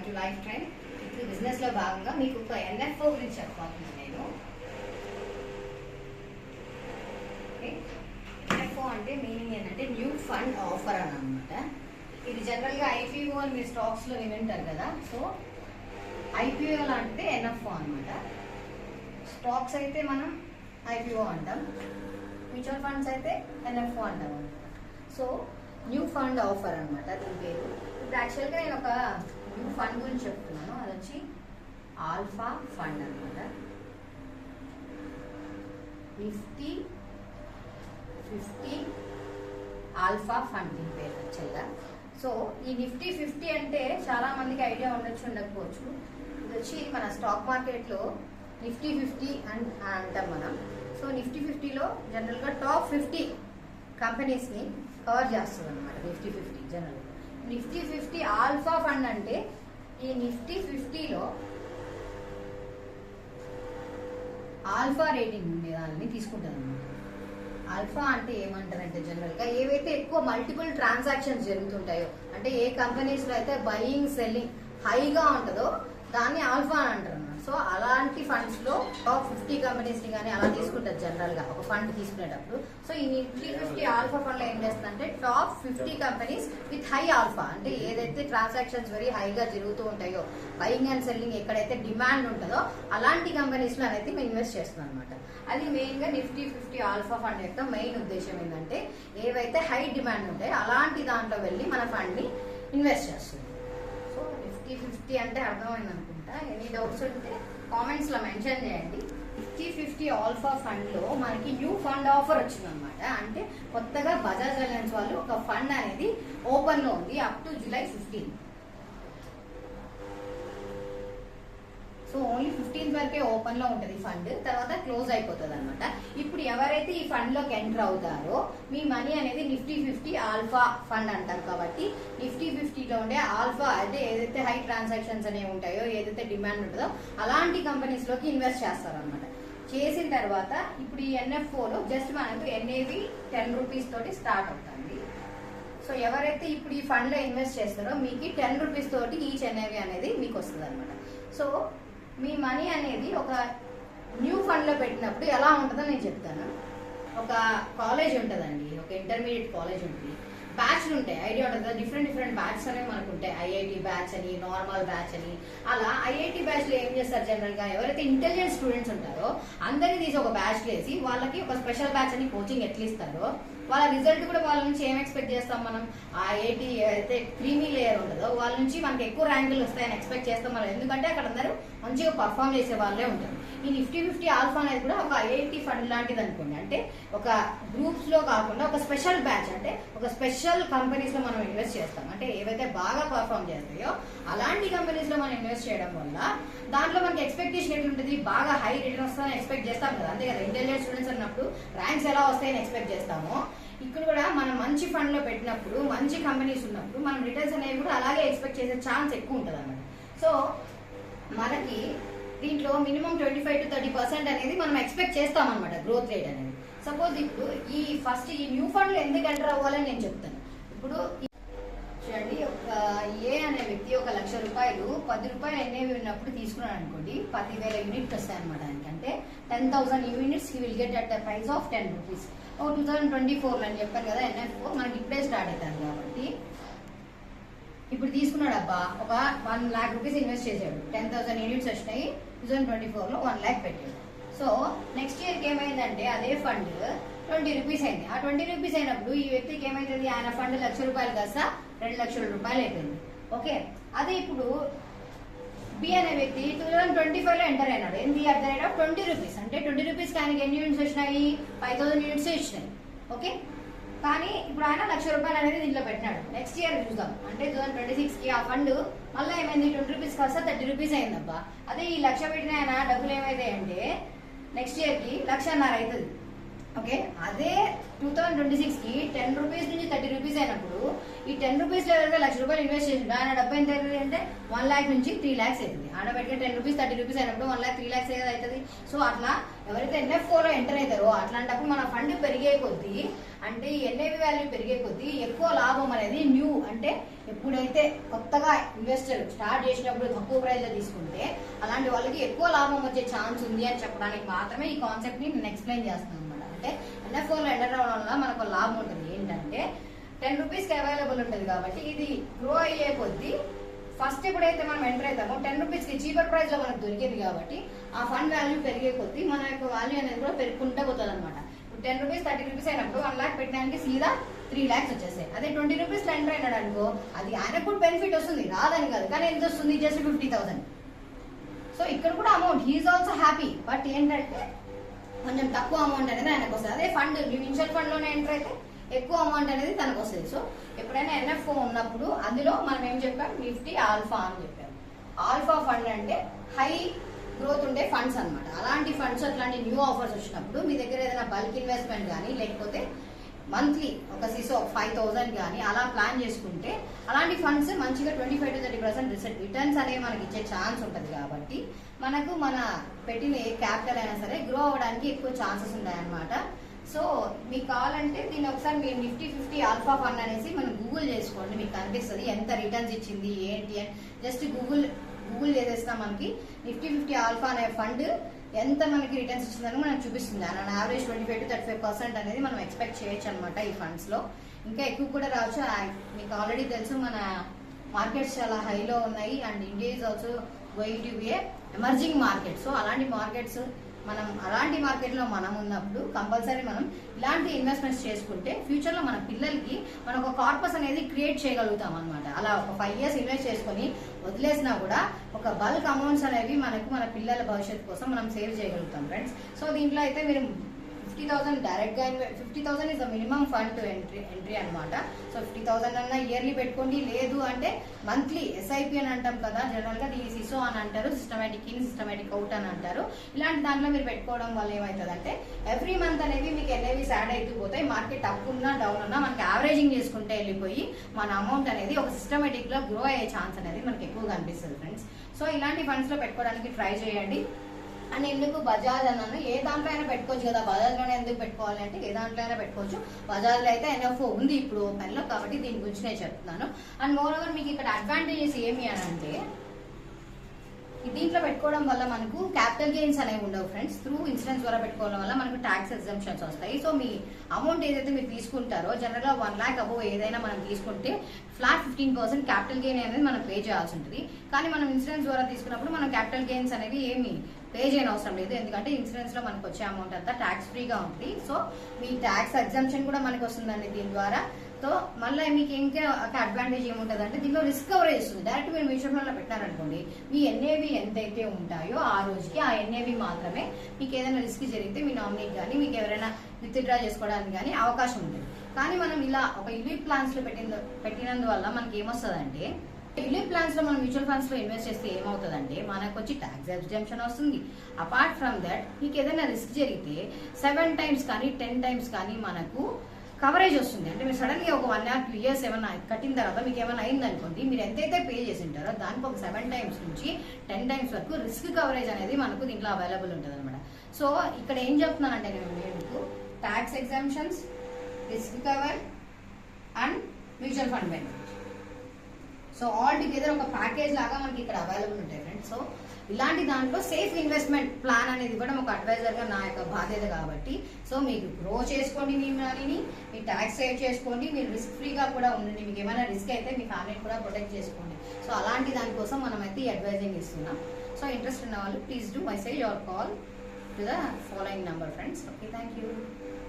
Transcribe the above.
To life train. ఇప్పుడు బిజినెస్లో భాగంగా మీకు ఒక ఎన్ఎఫ్ఓ గురించి చెప్పబోతున్నాను నేను. ఎన్ఎఫ్ఓ అంటే మీనింగ్ ఏంటంటే న్యూ ఫండ్ ఆఫర్ అని అనమాట. ఇది జనరల్గా ఐపీఓ అని మీరు స్టాక్స్లో వింటారు కదా. సో ఐపీఓ అంటే ఎన్ఎఫ్ఓ అనమాట. స్టాక్స్ అయితే మనం ఐపీఓ అంటాం, మ్యూచువల్ ఫండ్స్ అయితే ఎన్ఎఫ్ఓ అంటాం అనమాట. సో న్యూ ఫండ్ ఆఫర్ అనమాట దీని పేరు. ఇప్పుడు యాక్చువల్గా నేను ఒక న్యూ ఫండ్ గురించి చెప్తున్నాను. అది వచ్చి ఆల్ఫా ఫండ్ అనమాట. నిఫ్టీ 50 ఆల్ఫా ఫండ్ దీని పేరు యాక్చువల్గా. సో ఈ నిఫ్టీ 50 అంటే చాలా మందికి ఐడియా ఉండొచ్చు ఉండకపోవచ్చు. ఇది వచ్చి మన స్టాక్ మార్కెట్లో నిఫ్టీ 50 అంటాం మనం. సో నిఫ్టీ 50లో జనరల్గా టాప్ 50 కంపెనీస్ని కవర్ చేస్తుంది అనమాట నిఫ్టీ 50 జనరల్గా. నిఫ్టీ 50 ఆల్ఫా ఫండ్ అంటే ఈ నిఫ్టీ 50లో ఆల్ఫా రేటింగ్ ఉండే దాన్ని తీసుకుంటుంది అనమాట. ఆల్ఫా అంటే ఏమంటారంటే జనరల్గా ఏవైతే ఎక్కువ మల్టిపుల్ ట్రాన్సాక్షన్స్ జరుగుతుంటాయో, అంటే ఏ కంపెనీస్లో అయితే బయింగ్ సెల్లింగ్ హైగా ఉంటుందో దాన్ని ఆల్ఫా అని అంటారు అన్నమాట. సో అలాంటి ఫండ్స్లో టాప్ 50 కంపెనీస్ని కానీ అలా తీసుకుంటారు జనరల్గా ఒక ఫండ్ తీసుకునేటప్పుడు. సో ఈ నిఫ్టీ 50 ఆల్ఫా ఫండ్లో ఏం చేస్తుందంటే top 50 companies with high alpha, అంటే ఏదైతే ట్రాన్సాక్షన్స్ వెరీ హైగా జరుగుతూ ఉంటాయో, బయింగ్ అండ్ సెల్లింగ్ ఎక్కడైతే డిమాండ్ ఉంటుందో అలాంటి కంపెనీస్లో అనేది మేము ఇన్వెస్ట్ చేస్తున్నాం అనమాట. అది మెయిన్గా నిఫ్టీ 50 ఆల్ఫా ఫండ్ యొక్క మెయిన్ ఉద్దేశం ఏంటంటే ఏవైతే హై డిమాండ్ ఉంటాయో అలాంటి దాంట్లో వెళ్ళి మన ఫండ్ని ఇన్వెస్ట్ చేస్తుంది. సో నిఫ్టీ 50 అంటే అర్థమైంది అనుకుంటా. ఎనీ డౌట్స్ ఉంటే కామెంట్స్లో మెన్షన్ చేయండి. నిఫ్టీ 50 ఆల్ఫా ఫండ్లో మనకి న్యూ ఫండ్ ఆఫర్ వచ్చిందనమాట. అంటే కొత్తగా బజాజ్ అలయన్స్ వాళ్ళు ఒక ఫండ్ అనేది ఓపెన్లో ఉంది up to July 15. So only 15th వరకే ఓపెన్లో ఉంటుంది ఫండ్, తర్వాత క్లోజ్ అయిపోతుంది అనమాట. ఇప్పుడు ఎవరైతే ఈ ఫండ్లోకి ఎంటర్ అవుతారో మీ మనీ అనేది నిఫ్టీ 50 ఆల్ఫా ఫండ్ అంటారు కాబట్టి నిఫ్టీ 50లో ఉండే ఆల్ఫా అంటే ఏదైతే హై ట్రాన్సాక్షన్స్ అనేవి ఉంటాయో, ఏదైతే డిమాండ్ ఉంటుందో అలాంటి కంపెనీస్లోకి ఇన్వెస్ట్ చేస్తారనమాట. చేసిన తర్వాత ఇప్పుడు ఈ ఎన్ఎఫ్ఓలో జస్ట్ మనకు ఎన్ఏవి 10 రూపీస్ తోటి స్టార్ట్ అవుతుంది. సో ఎవరైతే ఇప్పుడు ఈ ఫండ్లో ఇన్వెస్ట్ చేస్తారో మీకు 10 రూపీస్ తోటి ఈచ్ ఎన్ఏవి అనేది మీకు వస్తుంది అనమాట. సో మీ మనీ అనేది ఒక న్యూ ఫండ్లో పెట్టినప్పుడు ఎలా ఉంటుందో నేను చెప్తాను. ఒక కాలేజ్ ఉంటుందండి, ఒక ఇంటర్మీడియట్ కాలేజ్ ఉంటుంది, బ్యాచ్లు ఉంటాయి, ఐడియా ఉంటుంది కదా. డిఫరెంట్ బ్యాచ్స్ అనేవి మనకు ఉంటాయి. ఐఐటి బ్యాచ్ అని, నార్మల్ బ్యాచ్ అని. అలా ఐఐటి బ్యాచ్లో ఏం చేస్తారు జనరల్గా ఎవరైతే ఇంటెలిజెంట్ స్టూడెంట్స్ ఉంటారో అందరినీ తీసి ఒక బ్యాచ్ వేసి వాళ్ళకి ఒక స్పెషల్ బ్యాచ్ అని కోచింగ్ ఎట్లా ఇస్తారో వాళ్ళ రిజల్ట్ కూడా వాళ్ళ నుంచి ఏం ఎక్స్పెక్ట్ చేస్తాం మనం. ఆ ఐఐటి అయితే క్రీమీ లేయర్ ఉంటుందో వాళ్ళ నుంచి మనకి ఎక్కువ ర్యాంకులు వస్తాయని ఎక్స్పెక్ట్ చేస్తాం మనం. ఎందుకంటే అక్కడ అందరూ మంచిగా పర్ఫామ్ చేసే వాళ్ళే ఉంటారు. ఈ నిఫ్టీ 50 ఆల్ఫా అనేది కూడా ఒక ఐఐటి ఫండ్ లాంటిది అనుకోండి. అంటే ఒక గ్రూప్స్లో కాకుండా ఒక స్పెషల్ బ్యాచ్, అంటే ఒక స్పెషల్ కంపెనీస్లో మనం ఇన్వెస్ట్ చేస్తాం. అంటే ఏవైతే బాగా పర్ఫామ్ చేస్తాయో అలాంటి కంపెనీస్లో మనం ఇన్వెస్ట్ చేయడం వల్ల దాంట్లో మనకి ఎక్స్పెక్టేషన్ ఎట్లుంటుంది, బాగా హై రిటర్న్ వస్తుందని ఎక్స్పెక్ట్ చేస్తాం కదా. అంతే కదా, ఇంటెలిజెంట్ స్టూడెంట్స్ అన్నప్పుడు ర్యాంక్స్ ఎలా వస్తాయని ఎక్స్పెక్ట్ చేస్తామో ఇక్కడ కూడా మనం మంచి ఫండ్లో పెట్టినప్పుడు, మంచి కంపెనీస్ ఉన్నప్పుడు మనం రిటర్న్స్ అనేవి కూడా అలాగే ఎక్స్పెక్ట్ చేసే ఛాన్స్ ఎక్కువ ఉంటుంది అన్నమాట. సో మనకి దీంట్లో మినిమం 25 to 30% అనేది మనం ఎక్స్పెక్ట్ చేస్తాం అనమాట గ్రోత్ రేట్ అనేది. సపోజ్ ఇప్పుడు ఈ న్యూ ఫండ్లో ఎందుకు ఎంటర్ అవ్వాలని నేను చెప్తాను. ఇప్పుడు చూడండి, ఒక ఏ అనే వ్యక్తి 1 లక్ష రూపాయలు 10 రూపాయలు ఎన్ఏవి ఉన్నప్పుడు తీసుకున్నాడు అనుకోండి, 10,000 యూనిట్స్ వస్తాయి అనమాట. అంటే 10,000 units he will get at the price of 10 rupees. 2024 అని చెప్పాను కదా ఎన్ఎఫ్ఓ మనకి ఇప్పుడే స్టార్ట్ అవుతుంది కాబట్టి ఇప్పుడు తీసుకున్నాడు అబ్బా, ఒక 1 lakh రూపీస్ ఇన్వెస్ట్ చేశాడు, 10,000 యూనిట్స్ వచ్చినాయి, 2024లో 1 lakh పెట్టాడు. సో నెక్స్ట్ ఇయర్కి ఏమైందంటే అదే ఫండ్ 20 రూపీస్ అయింది. ఆ 20 రూపీస్ అయినప్పుడు ఈ వ్యక్తికి ఏమైతుంది, ఆయన ఫండ్ 1 లక్ష రూపాయలు కాస్త 2 లక్షల రూపాయలు అయిపోయింది. ఓకే, అదే ఇప్పుడు బి అనే వ్యక్తి 2025లో ఎంటర్ అయినాడు. ఏంటి at the rate of 20 rupees. అంటే 20 రూపీస్కి ఆయనకి ఎన్ని యూనిట్స్ వచ్చినాయి, 5,000 యూనిట్స్ వచ్చినాయి. ఓకే, కానీ ఇప్పుడు ఆయన 1 లక్ష రూపాయలు అనేది దీంట్లో పెట్టినాడు. నెక్స్ట్ ఇయర్ చూద్దాం, అంటే 2026కి ఆ ఫండ్ మళ్ళీ ఏమైంది, 20 రూపీస్ కాస్త 30 రూపీస్ అయిందబ్బా. అదే ఈ 1 లక్ష పెట్టిన ఆయన డబ్బులు ఏమైతాయి అంటే నెక్స్ట్ ఇయర్కి 1,50,000 అవుతుంది. ఓకే, అదే 2026 కి 10 రూపీస్ నుంచి 30 రూపీస్ అయినప్పుడు ఈ 10 రూపీస్ ఎవరైతే ₹1,00,000 ఇన్వెస్ట్ చేసిండు ఆయన డబ్బు ఎంత అవుతుంది అంటే 1 lakh నుంచి 3 lakhs అవుతుంది. ఆటోమేటిక్గా 10 రూపీస్ 30 రూపీస్ అయినప్పుడు 1 lakh 3 lakhs ఏదో అవుతుంది. సో అట్లా ఎవరైతే NF4లో ఎంటర్ అవుతారో అట్లాంటప్పుడు మన ఫండ్ పెరిగే కొద్దీ అంటే ఈ NAV వాల్యూ పెరిగే కొద్దీ ఎక్కువ లాభం అనేది న్యూ అంటే ఎప్పుడైతే కొత్తగా ఇన్వెస్టర్ స్టార్ట్ చేసినప్పుడు తక్కువ ప్రైస్ లో తీసుకుంటే అలాంటి వాళ్ళకి ఎక్కువ లాభం వచ్చే ఛాన్స్ ఉంది అని చెప్పడానికి మాత్రమే ఈ కాన్సెప్ట్ ని నేను ఎక్స్ప్లెయిన్ చేస్తాను అనమాట. అంటే NF4లో ఎంటర్ అవ్వడం వల్ల మనకు లాభం ఉంటుంది ఏంటంటే 10 రూపీస్కి అవైలబుల్ ఉంటుంది కాబట్టి ఇది గ్రో అయ్యే కొద్దీ ఫస్ట్ ఎప్పుడైతే మనం ఎంటర్ అవుతామో 10 రూపీస్కి చీపర్ ప్రైస్ లో మనకు దొరికింది కాబట్టి ఆ ఫండ్ వాల్యూ పెరిగే కొద్దీ మన యొక్క వాల్యూ అనేది కూడా పెరుగుకుంటూ పోతుంది అనమాట. 10 రూపీస్ 30 రూపీస్ అయినప్పుడు 1 lakh పెట్టడానికి సీదా 3 lakhs వచ్చేస్తాయి. అదే 20 రూపీస్ ఎంటర్ అయినాడు అనుకో అది ఆయనకు కూడా బెనిఫిట్ వస్తుంది, రాదని కాదు, కానీ ఎంత వస్తుంది జస్ట్ 50,000. సో ఇక్కడ కూడా amount he is also happy, but ఏంటంటే కొంచెం తక్కువ అమౌంట్ అనేది ఆయనకు వస్తుంది. అదే ఫండ్ మ్యూచువల్ ఫండ్ లోనే ఎంటర్ అయితే ఎక్కువ అమౌంట్ అనేది తనకు వస్తుంది. సో ఎప్పుడైనా NF4 ఉన్నప్పుడు అందులో మనం ఏం చెప్పాం, నిఫ్టీ ఆల్ఫా అని చెప్పాం. ఆల్ఫా ఫండ్ అంటే హై గ్రోత్ ఉండే ఫండ్స్ అనమాట. అలాంటి ఫండ్స్ అట్లాంటి న్యూ ఆఫర్స్ వచ్చినప్పుడు మీ దగ్గర ఏదైనా బల్క్ ఇన్వెస్ట్మెంట్ కానీ లేకపోతే మంత్లీ ఒక సిసో 5,000 కానీ అలా ప్లాన్ చేసుకుంటే అలాంటి ఫండ్స్ మంచిగా 25 to 30% రిటర్న్స్ అనేవి మనకి ఇచ్చే ఛాన్స్ ఉంటుంది. కాబట్టి మనకు మన పెట్టిన ఏ క్యాపిటల్ అయినా సరే గ్రో అవ్వడానికి ఎక్కువ ఛాన్సెస్ ఉంటాయన్నమాట. సో మీకు కావాలంటే దీన్ని ఒకసారి మీరు నిఫ్టీ 50 ఆల్ఫా ఫండ్ అనేసి మనం గూగుల్ చేసుకోండి, మీకు కనిపిస్తుంది ఎంత రిటర్న్స్ ఇచ్చింది ఏంటి అని. జస్ట్ గూగుల్ చేసేసినా మనకి నిఫ్టీ 50 ఆల్ఫా అనే ఫండ్ ఎంత మనకి రిటర్న్స్ ఇచ్చిందని మనకు చూపిస్తుంది. అలా యావరేజ్ 25 to 35% అనేది మనం ఎక్స్పెక్ట్ చేయొచ్చు అనమాట ఈ ఫండ్స్ లో. ఇంకా ఎక్కువ కూడా రావచ్చు. మీకు ఆల్రెడీ తెలుసు మన మార్కెట్స్ చాలా హైలో ఉన్నాయి and India is also going to be A emerging market. So అలాంటి మార్కెట్స్ అలాంటి మార్కెట్లో మనం ఉన్నప్పుడు కంపల్సరీ మనం ఇలాంటి ఇన్వెస్ట్మెంట్స్ చేసుకుంటే ఫ్యూచర్లో మన పిల్లలకి మనం ఒక కార్పస్ అనేది క్రియేట్ చేయగలుగుతాం అనమాట. అలా ఒక 5 years ఇన్వెస్ట్ చేసుకొని వదిలేసినా కూడా ఒక బల్క్ అమౌంట్స్ అనేవి మనకు మన పిల్లల భవిష్యత్తు కోసం మనం సేవ్ చేయగలుగుతాం ఫ్రెండ్స్. సో దీంట్లో అయితే మీరు 50,000 డైరెక్ట్ గా 50,000 is the minimum fund to entry అనమాట. సో 50,000 అన్నా ఇయర్లీ పెట్టుకోండి, లేదు అంటే మంత్లీ SIP అని అంటాం కదా, జనరల్ గా దీని సిసో అని అంటారు, సిస్టమేటిక్ ఇన్ సిస్టమేటిక్ అవుట్ అని అంటారు. ఇలాంటి దాంట్లో మీరు పెట్టుకోవడం వల్ల ఏమవుతుంది అంటే ఎవ్రీ మంత్ అనేది మీకు NAVs యాడ్ అవుతూ పోతాయి. మార్కెట్ అప్ ఉన్నా డౌన్ ఉన్నా మనకి యావరేజింగ్ చేసుకుంటే వెళ్ళిపోయి మన అమౌంట్ అనేది ఒక సిస్టమేటిక్ లో గ్రో అయ్యే ఛాన్స్ అనేది మనకి ఎక్కువగా అనిపిస్తుంది ఫ్రెండ్స్. సో ఇలాంటి ఫండ్స్ లో పెట్టుకోవడానికి ట్రై చేయండి. అండ్ ఎందుకు బజాజ్ అన్నాను, ఏ దాంట్లో అయినా పెట్టుకోవచ్చు కదా, బజాజ్ లోనే ఎందుకు పెట్టుకోవాలి అంటే ఏ దాంట్లో అయినా పెట్టుకోవచ్చు. బజాజ్ లో అయితే NF4 ఉంది ఇప్పుడు ఓపెన్ లో, కాబట్టి దీని గురించి నేను చెప్తున్నాను. అండ్ మోర్ ఓవర్ మీకు ఇక్కడ అడ్వాంటేజెస్ ఏమి అని అంటే దీంట్లో పెట్టుకోవడం వల్ల మనకు క్యాపిటల్ గెయిన్స్ అనేవి ఉండవు ఫ్రెండ్స్. త్రూ ఇన్సూరెన్స్ ద్వారా పెట్టుకోవడం వల్ల మనకు ట్యాక్స్ ఎగ్జంప్షన్స్ వస్తాయి. సో మీ అమౌంట్ ఏదైతే మీరు తీసుకుంటారో జనరల్ గా 1 lakh అబోవ్ ఏదైనా మనం తీసుకుంటే ఫ్లాట్ 15% క్యాపిటల్ గెయిన్ అనేది మనం పే చేయాల్సి ఉంటుంది. కానీ మనం ఇన్సూరెన్స్ ద్వారా తీసుకున్నప్పుడు మనం క్యాపిటల్ గెయిన్స్ అనేవి ఏమి పే చేయని అవసరం లేదు, ఎందుకంటే ఇన్సూరెన్స్ లో మనకు వచ్చే అమౌంట్ అంతా ట్యాక్స్ ఫ్రీగా ఉంటుంది. సో మీ ట్యాక్స్ ఎగ్జంప్షన్ కూడా మనకు వస్తుందండి దీని ద్వారా. సో మళ్ళీ మీకు ఇంకా అడ్వాంటేజ్ ఏముంటుంది అంటే దీనిలో రిస్క్ కవరేజ్ వస్తుంది. డైరెక్ట్ మీరు మ్యూచువల్ ఫండ్ లో పెట్టారనుకోండి, మీ NAV ఎంతైతే ఉంటాయో ఆ రోజుకి ఆ NAV మాత్రమే మీకు ఏదైనా రిస్క్ జరిగితే మీ నామినీకి కానీ మీకు ఎవరైనా విత్డ్రా చేసుకోవడానికి కానీ అవకాశం ఉంటుంది. కానీ మనం ఇలా ఒక యూనిట్ ప్లాన్స్ లో పెట్టినందువల్ల మనకి ఏమొస్తుందంటే యూనిట్ ప్లాన్స్ లో మనం మ్యూచువల్ ఫండ్స్ లో ఇన్వెస్ట్ చేస్తే ఏమవుతుందంటే మనకు వచ్చి ట్యాక్స్ ఎగ్జంప్షన్ వస్తుంది. అపార్ట్ ఫ్రమ్ దట్ మీకు ఏదైనా రిస్క్ జరిగితే 7 times కానీ 10 times కానీ మనకు కవరేజ్ వస్తుంది. అంటే మీరు సడన్ గా ఒక 1 or 2 years ఏమైనా కట్టిన తర్వాత మీకు ఏమైనా అయిందనుకోండి, మీరు ఎంతైతే పే చేసి ఉంటారో దానికి ఒక 7 times నుంచి 10 times వరకు రిస్క్ కవరేజ్ అనేది మనకు దీంట్లో అవైలబుల్ ఉంటుంది అనమాట. సో ఇక్కడ ఏం చెప్తున్నానంటే నేను మీకు tax exemptions, risk cover and mutual fund benefit, so all together ఒక ప్యాకేజ్ లాగా మనకి ఇక్కడ అవైలబుల్ ఉంటాయి ఫ్రెండ్స్. సో ఇలాంటి దాంట్లో సేఫ్ ఇన్వెస్ట్మెంట్ ప్లాన్ అనేది ఇవ్వడం ఒక అడ్వైజర్ గా నా యొక్క బాధ్యత కాబట్టి, సో మీకు గ్రో చేసుకోండి మీ మనీని, మీ ట్యాక్స్ సేవ్ చేసుకోండి, మీరు రిస్క్ ఫ్రీగా కూడా ఉండండి. మీకు ఏమైనా రిస్క్ అయితే మీ ఫ్యామిలీని కూడా ప్రొటెక్ట్ చేసుకోండి. సో అలాంటి దానికోసం మనం అయితే ఈ అడ్వైజింగ్ ఇస్తున్నాం. సో ఇంట్రెస్ట్ ఉన్న వాళ్ళు please do message or call to the following number friends. Okay, thank you.